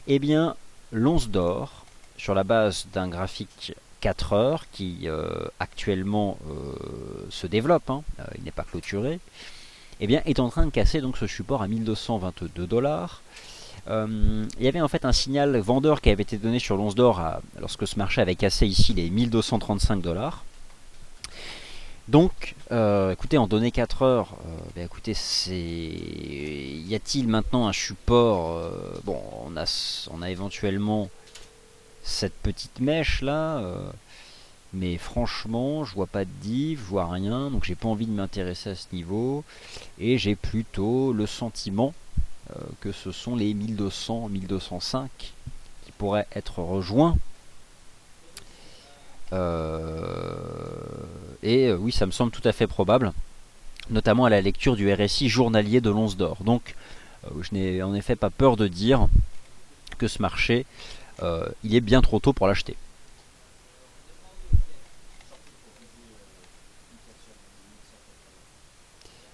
Eh bien, l'once d'or, sur la base d'un graphique 4 heures qui actuellement se développe, hein, il n'est pas clôturé, eh bien, est en train de casser donc ce support à 1222 $. Il y avait en fait un signal vendeur qui avait été donné sur l'once d'or lorsque ce marché avait cassé ici les 1235 $. Donc, écoutez, en données 4 heures, écoutez, y a-t-il maintenant un support bon, on a éventuellement cette petite mèche là, mais franchement, je vois pas de div, je vois rien, donc j'ai pas envie de m'intéresser à ce niveau, et j'ai plutôt le sentiment que ce sont les 1200, 1205 qui pourraient être rejoints. Oui, ça me semble tout à fait probable, notamment à la lecture du RSI journalier de l'once d'or. Donc, je n'ai en effet pas peur de dire que ce marché, il est bien trop tôt pour l'acheter.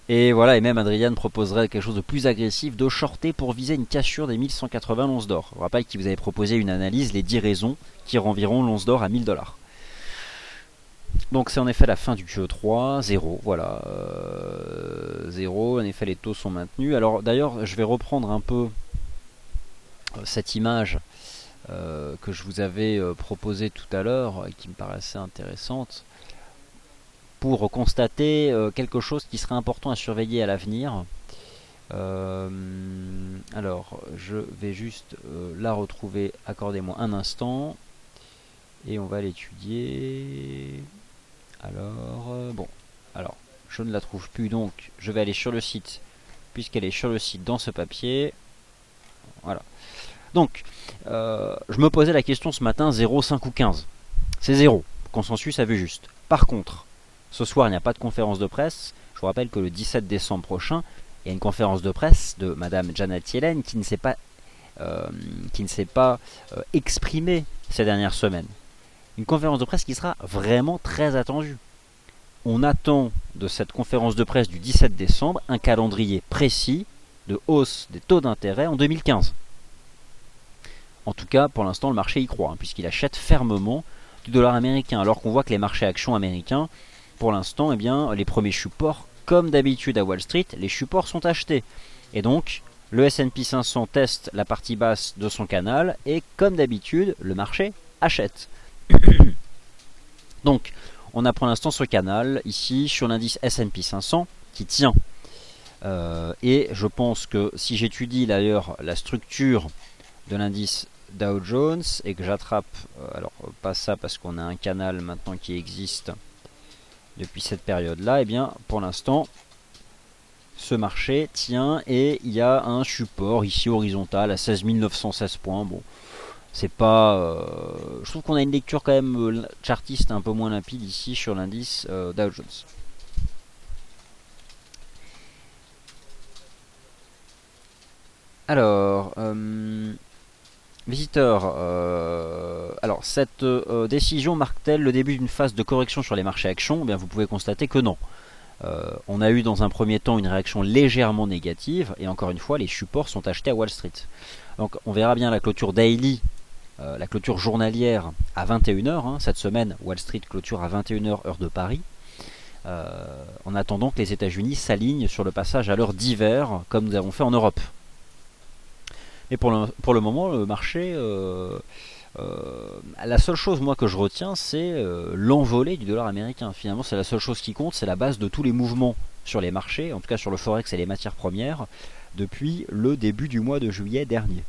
Et voilà, et même Adrian proposerait quelque chose de plus agressif, de shorter pour viser une cassure des 1180 l'once d'or. Je rappelle qu'il vous avait proposé une analyse, les 10 raisons qui renverront l'once d'or à 1000 $. Donc c'est en effet la fin du QE3, 0, voilà, 0, en effet les taux sont maintenus. Alors d'ailleurs, je vais reprendre un peu cette image que je vous avais proposée tout à l'heure, qui me paraissait intéressante, pour constater quelque chose qui serait important à surveiller à l'avenir. Alors, je vais juste la retrouver, accordez-moi un instant, et on va l'étudier. Alors, alors, je ne la trouve plus, donc je vais aller sur le site, puisqu'elle est sur le site dans ce papier. Voilà. Donc, je me posais la question ce matin, 0, 5 ou 15. C'est 0, consensus à vue juste. Par contre, ce soir, il n'y a pas de conférence de presse. Je vous rappelle que le 17 décembre prochain, il y a une conférence de presse de Madame Janet Yellen qui ne s'est pas exprimée ces dernières semaines. Une conférence de presse qui sera vraiment très attendue. On attend de cette conférence de presse du 17 décembre un calendrier précis de hausse des taux d'intérêt en 2015. En tout cas, pour l'instant, le marché y croit, hein, puisqu'il achète fermement du dollar américain, alors qu'on voit que les marchés actions américains, pour l'instant, eh bien, les premiers supports, comme d'habitude à Wall Street, les supports sont achetés. Et donc, le S&P 500 teste la partie basse de son canal, et comme d'habitude, le marché achète. Donc, on a pour l'instant ce canal, ici, sur l'indice S&P 500, qui tient. Et je pense que si j'étudie d'ailleurs la structure de l'indice Dow Jones et que j'attrape, alors pas ça parce qu'on a un canal maintenant qui existe depuis cette période là, et bien pour l'instant ce marché tient et il y a un support ici horizontal à 16 916 points. Bon, c'est pas, je trouve qu'on a une lecture quand même chartiste un peu moins limpide ici sur l'indice Dow Jones. Alors, visiteurs, alors cette décision marque-t-elle le début d'une phase de correction sur les marchés actions? Eh bien, vous pouvez constater que non. On a eu dans un premier temps une réaction légèrement négative, et encore une fois, les supports sont achetés à Wall Street. Donc on verra bien la clôture daily, la clôture journalière à 21h. Hein, cette semaine, Wall Street clôture à 21h heure de Paris. En attendant que les États-Unis s'alignent sur le passage à l'heure d'hiver, comme nous avons fait en Europe. Et pour le moment, le marché, la seule chose moi que je retiens, c'est l'envolée du dollar américain. Finalement, c'est la seule chose qui compte, c'est la base de tous les mouvements sur les marchés, en tout cas sur le forex et les matières premières, depuis le début du mois de juillet dernier.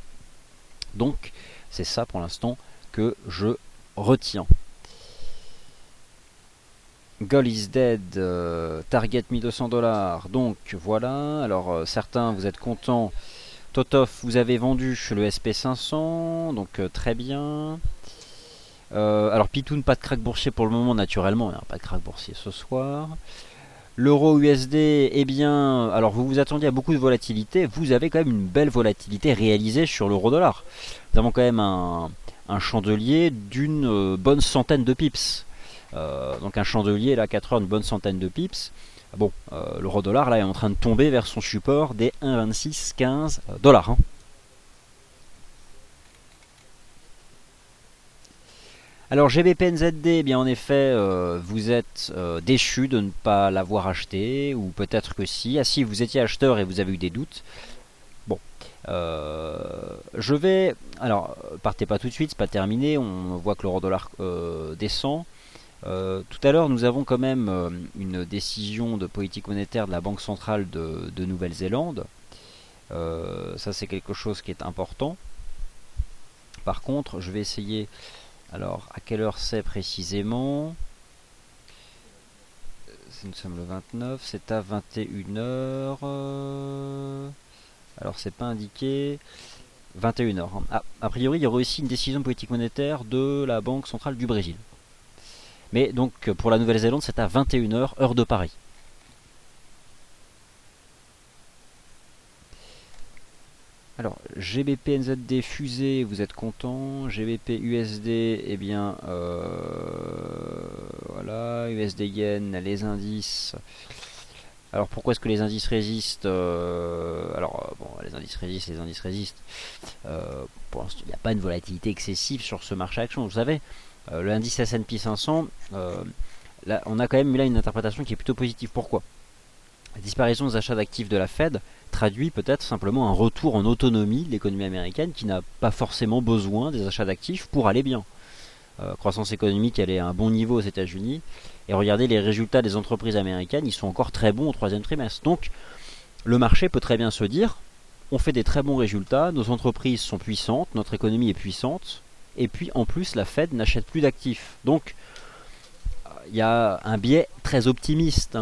Donc, c'est ça pour l'instant que je retiens. Gold is dead, target 1200 $. Donc voilà, alors certains vous êtes contents. Totof, vous avez vendu le SP500, donc très bien. Alors Pitoun, pas de crack boursier pour le moment, naturellement, il n'y a pas de crack boursier ce soir. L'euro USD, eh bien, alors vous vous attendiez à beaucoup de volatilité, vous avez quand même une belle volatilité réalisée sur l'euro dollar. Nous avons quand même un chandelier d'une bonne centaine de pips. Donc un chandelier là 4 heures, une bonne centaine de pips. Bon, l'euro dollar là est en train de tomber vers son support des 1,2615 dollars. Hein. Alors GBPNZD, eh bien en effet, vous êtes déçu de ne pas l'avoir acheté, ou peut-être que si. Ah si, vous étiez acheteur et vous avez eu des doutes. Bon, je vais... Alors, partez pas tout de suite, c'est pas terminé, on voit que l'euro dollar descend. Tout à l'heure, nous avons quand même une décision de politique monétaire de la Banque centrale de Nouvelle-Zélande. Ça, c'est quelque chose qui est important. Par contre, je vais essayer... Alors, à quelle heure c'est précisément? Nous sommes le 29, c'est à 21 heures. Alors, c'est pas indiqué. 21 heures. Ah, a priori, il y aurait aussi une décision politique monétaire de la Banque centrale du Brésil. Mais donc, pour la Nouvelle-Zélande, c'est à 21 heures, heure de Paris. Alors, GBP NZD fusée, vous êtes content. GBP USD, eh bien, voilà. USD Yen, les indices. Alors, pourquoi est-ce que les indices résistent Alors, bon, les indices résistent. Pour l'instant, il n'y a pas une volatilité excessive sur ce marché action. Vous savez, l'indice S&P 500, là, on a quand même là une interprétation qui est plutôt positive. Pourquoi? La disparition des achats d'actifs de la Fed traduit peut-être simplement un retour en autonomie de l'économie américaine qui n'a pas forcément besoin des achats d'actifs pour aller bien. Croissance économique, elle est à un bon niveau aux États-Unis. Et regardez les résultats des entreprises américaines, ils sont encore très bons au troisième trimestre. Donc, le marché peut très bien se dire, on fait des très bons résultats, nos entreprises sont puissantes, notre économie est puissante, et puis en plus, la Fed n'achète plus d'actifs. Donc, il y a un biais très optimiste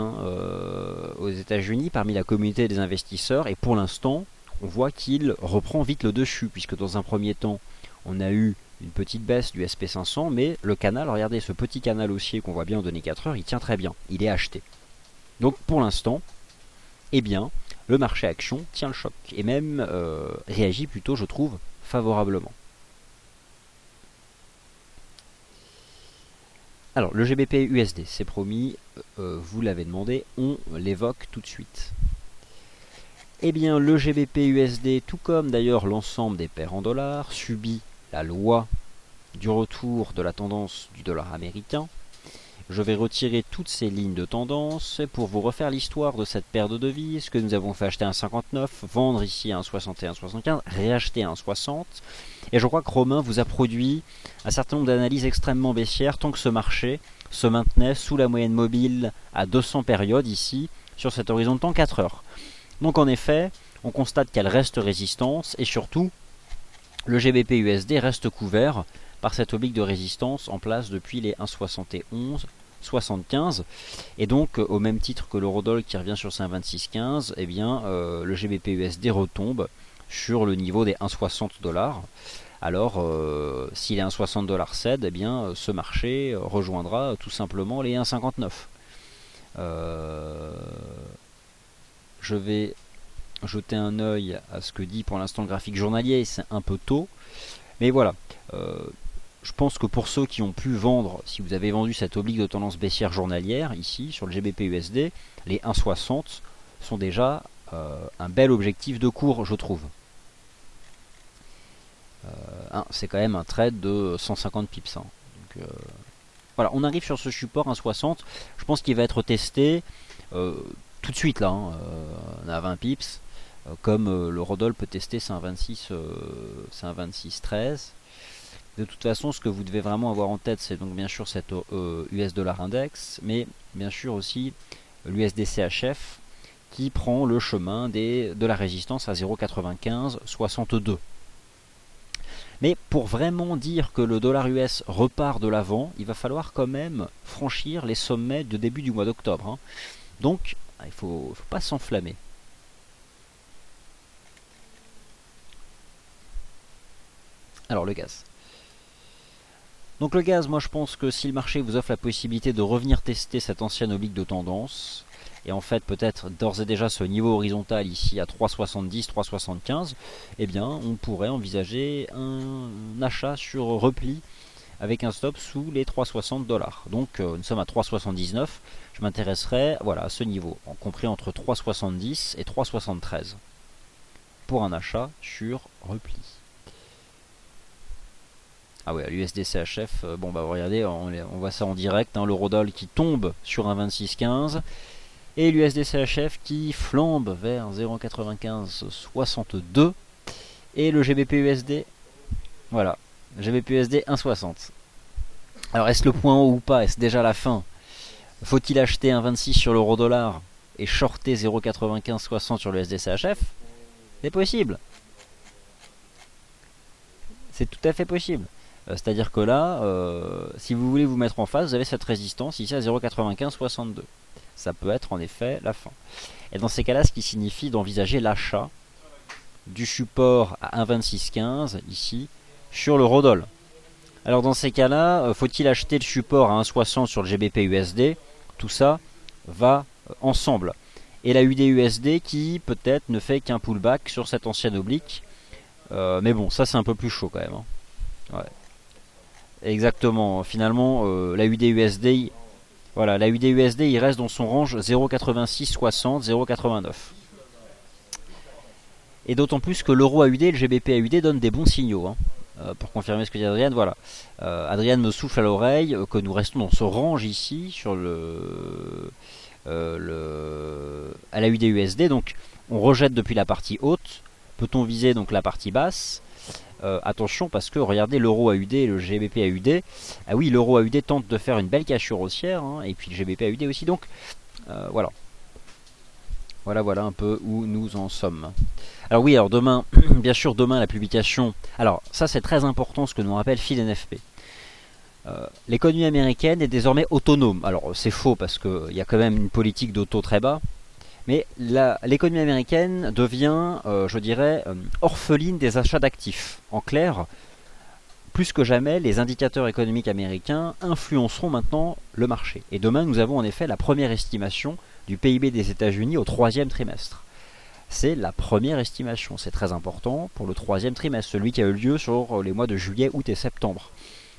aux États-Unis parmi la communauté des investisseurs, et pour l'instant, on voit qu'il reprend vite le dessus, puisque dans un premier temps, on a eu une petite baisse du SP500, mais le canal, regardez ce petit canal haussier qu'on voit bien en données 4 heures, il tient très bien, il est acheté. Donc pour l'instant, eh bien, le marché action tient le choc, et même réagit plutôt, je trouve, favorablement. Alors, le GBP USD, c'est promis, vous l'avez demandé, on l'évoque tout de suite. Eh bien, le GBP USD, tout comme d'ailleurs l'ensemble des paires en dollars, subit la loi du retour de la tendance du dollar américain. Je vais retirer toutes ces lignes de tendance pour vous refaire l'histoire de cette paire de devises que nous avons fait acheter à 1,59, vendre ici à 1,61, 1,75, réacheter à 1,60. Et je crois que Romain vous a produit un certain nombre d'analyses extrêmement baissières tant que ce marché se maintenait sous la moyenne mobile à 200 périodes ici sur cet horizon de temps 4 heures. Donc en effet, on constate qu'elle reste résistance et surtout, le GBP USD reste couvert par cette oblique de résistance en place depuis les 1,71, 75. Et donc, au même titre que l'eurodoll qui revient sur 1,2615, eh bien, le GBP USD retombe sur le niveau des 1,60 dollars. Alors, si les 1,60 dollars cèdent, eh bien, ce marché rejoindra tout simplement les 1,59. Je vais jeter un œil à ce que dit pour l'instant le graphique journalier, c'est un peu tôt. Mais voilà, je pense que pour ceux qui ont pu vendre, si vous avez vendu cette oblique de tendance baissière journalière, ici, sur le GBP USD, les 1,60 sont déjà un bel objectif de cours, je trouve. C'est quand même un trade de 150 pips. Hein. Donc, voilà, on arrive sur ce support 1,60. Je pense qu'il va être testé tout de suite là. Hein, on a 20 pips. Comme l'eurodoll peut tester, c'est un 26,13. De toute façon, ce que vous devez vraiment avoir en tête, c'est donc bien sûr cet US dollar index, mais bien sûr aussi l'USDCHF qui prend le chemin de la résistance à 0,9562. Mais pour vraiment dire que le dollar US repart de l'avant, il va falloir quand même franchir les sommets de début du mois d'octobre. Hein. Donc, il ne faut pas s'enflammer. Alors, le gaz. Donc le gaz, moi je pense que si le marché vous offre la possibilité de revenir tester cette ancienne oblique de tendance, et en fait peut-être d'ores et déjà ce niveau horizontal ici à 3,70, 3,75, eh bien on pourrait envisager un achat sur repli avec un stop sous les 3,60 $. Donc nous sommes à 3,79, je m'intéresserai voilà, à ce niveau, compris entre 3,70 et 3,73 pour un achat sur repli. Ah ouais, l'USD CHF, bon bah regardez, on voit ça en direct, hein, l'eurodoll qui tombe sur un 26,15 et l'USD CHF qui flambe vers 0,9562 et le GBP USD, voilà, GBP USD 1,60. Alors est-ce le point haut ou pas? Est-ce déjà la fin? Faut-il acheter un 26 sur l'euro-dollar et shorter 0,9560 sur le USD CHF? C'est possible. C'est tout à fait possible. C'est-à-dire que là, si vous voulez vous mettre en face, vous avez cette résistance ici à 0,9562. Ça peut être en effet la fin. Et dans ces cas-là, ce qui signifie d'envisager l'achat du support à 1,2615 ici sur l'eurodoll. Alors dans ces cas-là, faut-il acheter le support à 1,60 sur le GBP USD? Tout ça va ensemble. Et la UD-USD qui peut-être ne fait qu'un pullback sur cette ancienne oblique. Mais bon, ça c'est un peu plus chaud quand même. Hein. Ouais. Exactement. Finalement, la UD-USD, voilà, la UD-USD, il reste dans son range 0,8660, 0,89. Et d'autant plus que l'euro AUD et le GBP AUD donnent des bons signaux. Hein. Pour confirmer ce que dit Adrien, voilà. Adrien me souffle à l'oreille que nous restons dans ce range ici sur à la UD-USD. Donc, on rejette depuis la partie haute. Peut-on viser donc la partie basse? Attention parce que regardez l'euro AUD et le GBP AUD. Ah oui, l'euro AUD tente de faire une belle cassure haussière, hein, et puis le GBP AUD aussi. Donc voilà. Voilà un peu où nous en sommes. Alors oui, alors demain, bien sûr demain la publication. Alors ça c'est très important ce que nous rappelle Phil NFP. L'économie américaine est désormais autonome. Alors c'est faux parce qu'il y a quand même une politique d'auto très bas. Mais l'économie américaine devient, je dirais, orpheline des achats d'actifs. En clair, plus que jamais, les indicateurs économiques américains influenceront maintenant le marché. Et demain, nous avons en effet la première estimation du PIB des États-Unis au troisième trimestre. C'est la première estimation, c'est très important pour le troisième trimestre, celui qui a eu lieu sur les mois de juillet, août et septembre.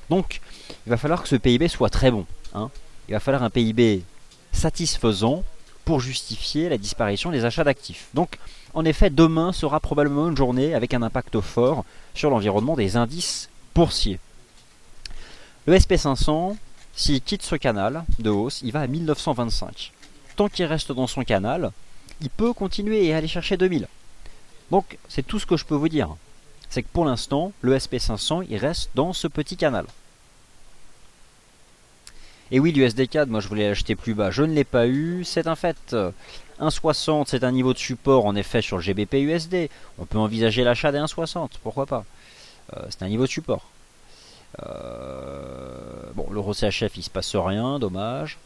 Donc, il va falloir que ce PIB soit très bon. Hein. Il va falloir un PIB satisfaisant pour justifier la disparition des achats d'actifs. Donc, en effet, demain sera probablement une journée avec un impact fort sur l'environnement des indices boursiers. Le SP500, s'il quitte ce canal de hausse, il va à 1925. Tant qu'il reste dans son canal, il peut continuer et aller chercher 2000. Donc, c'est tout ce que je peux vous dire. C'est que pour l'instant, le SP500, il reste dans ce petit canal. Et oui, l'USD CAD, moi je voulais l'acheter plus bas, je ne l'ai pas eu, c'est un fait. 1,60 c'est un niveau de support en effet sur le GBP USD. On peut envisager l'achat des 1,60, pourquoi pas. C'est un niveau de support. Bon, l'euro CHF il se passe rien, dommage.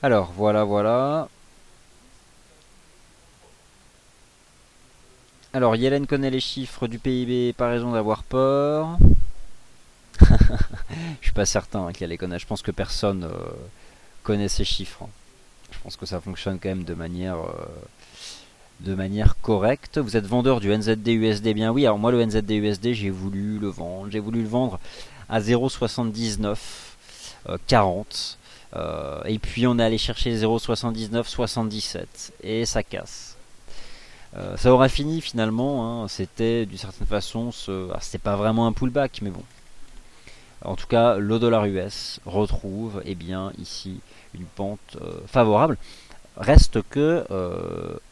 Alors voilà. Alors, Yellen connaît les chiffres du PIB, pas raison d'avoir peur. Je suis pas certain qu'elle les connaît. Je pense que personne connaît ces chiffres. Je pense que ça fonctionne quand même de manière correcte. Vous êtes vendeur du NZD USD, bien oui. Alors moi, le NZD USD, j'ai voulu le vendre. J'ai voulu le vendre à 0,7940. Et puis on est allé chercher 0,7977 et ça casse. Ça aura fini finalement, hein. C'était d'une certaine façon, c'était pas vraiment un pullback, mais bon. En tout cas, le dollar US retrouve ici une pente favorable. Reste que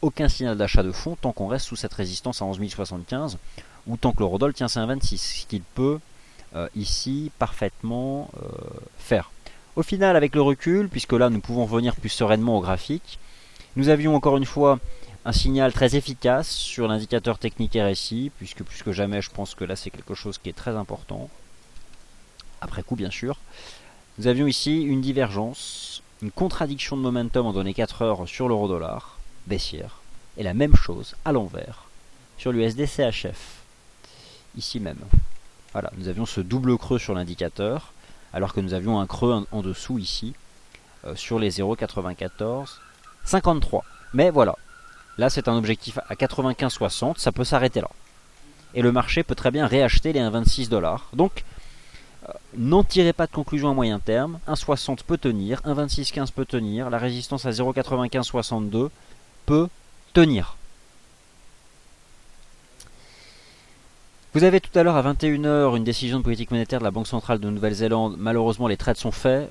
aucun signal d'achat de fonds tant qu'on reste sous cette résistance à 11 075 ou tant que l'eurodoll tient à 1,26, ce qu'il peut ici parfaitement faire. Au final, avec le recul, puisque là nous pouvons revenir plus sereinement au graphique, nous avions encore une fois un signal très efficace sur l'indicateur technique RSI, puisque plus que jamais je pense que là c'est quelque chose qui est très important, après coup bien sûr. Nous avions ici une divergence, une contradiction de momentum en données 4 heures sur l'euro-dollar, baissière, et la même chose à l'envers sur l'USD CHF, ici même. Voilà, nous avions ce double creux sur l'indicateur, alors que nous avions un creux en dessous ici, sur les 0,9453. Mais voilà, là c'est un objectif à 95,60, ça peut s'arrêter là. Et le marché peut très bien réacheter les 1,26$. Donc, n'en tirez pas de conclusion à moyen terme. 1,60 peut tenir, 1,2615 peut tenir, la résistance à 0,9562 peut tenir. Vous avez tout à l'heure à 21h une décision de politique monétaire de la Banque centrale de Nouvelle-Zélande. Malheureusement, les trades sont faits.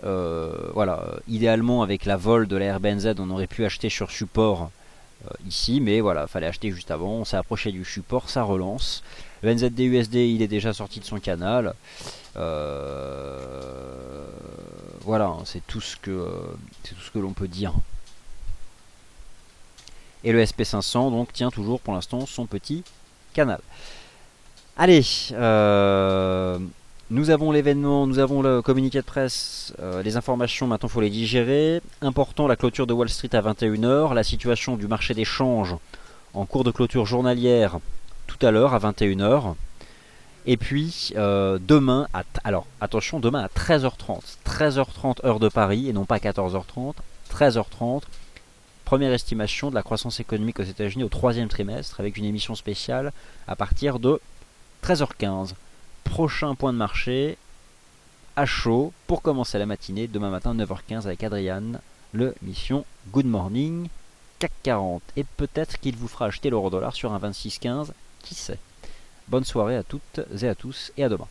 Voilà, idéalement, avec la vol de la RBNZ, on aurait pu acheter sur support ici, mais voilà, fallait acheter juste avant. On s'est approché du support, ça relance. Le NZD-USD, il est déjà sorti de son canal. Voilà, c'est tout ce que l'on peut dire. Et le SP500 donc tient toujours pour l'instant son petit canal. Allez, nous avons l'événement, nous avons le communiqué de presse, les informations, maintenant il faut les digérer. Important, la clôture de Wall Street à 21h, la situation du marché des changes en cours de clôture journalière tout à l'heure à 21h. Et puis demain, alors attention, demain à 13h30, 13h30 heure de Paris et non pas 14h30, 13h30. Première estimation de la croissance économique aux États-Unis au troisième trimestre avec une émission spéciale à partir de 13h15. Prochain point de marché à chaud pour commencer la matinée demain matin 9h15 avec Adriane, le mission Good Morning CAC 40. Et peut-être qu'il vous fera acheter l'euro-dollar sur un 26,15, qui sait. Bonne soirée à toutes et à tous et à demain.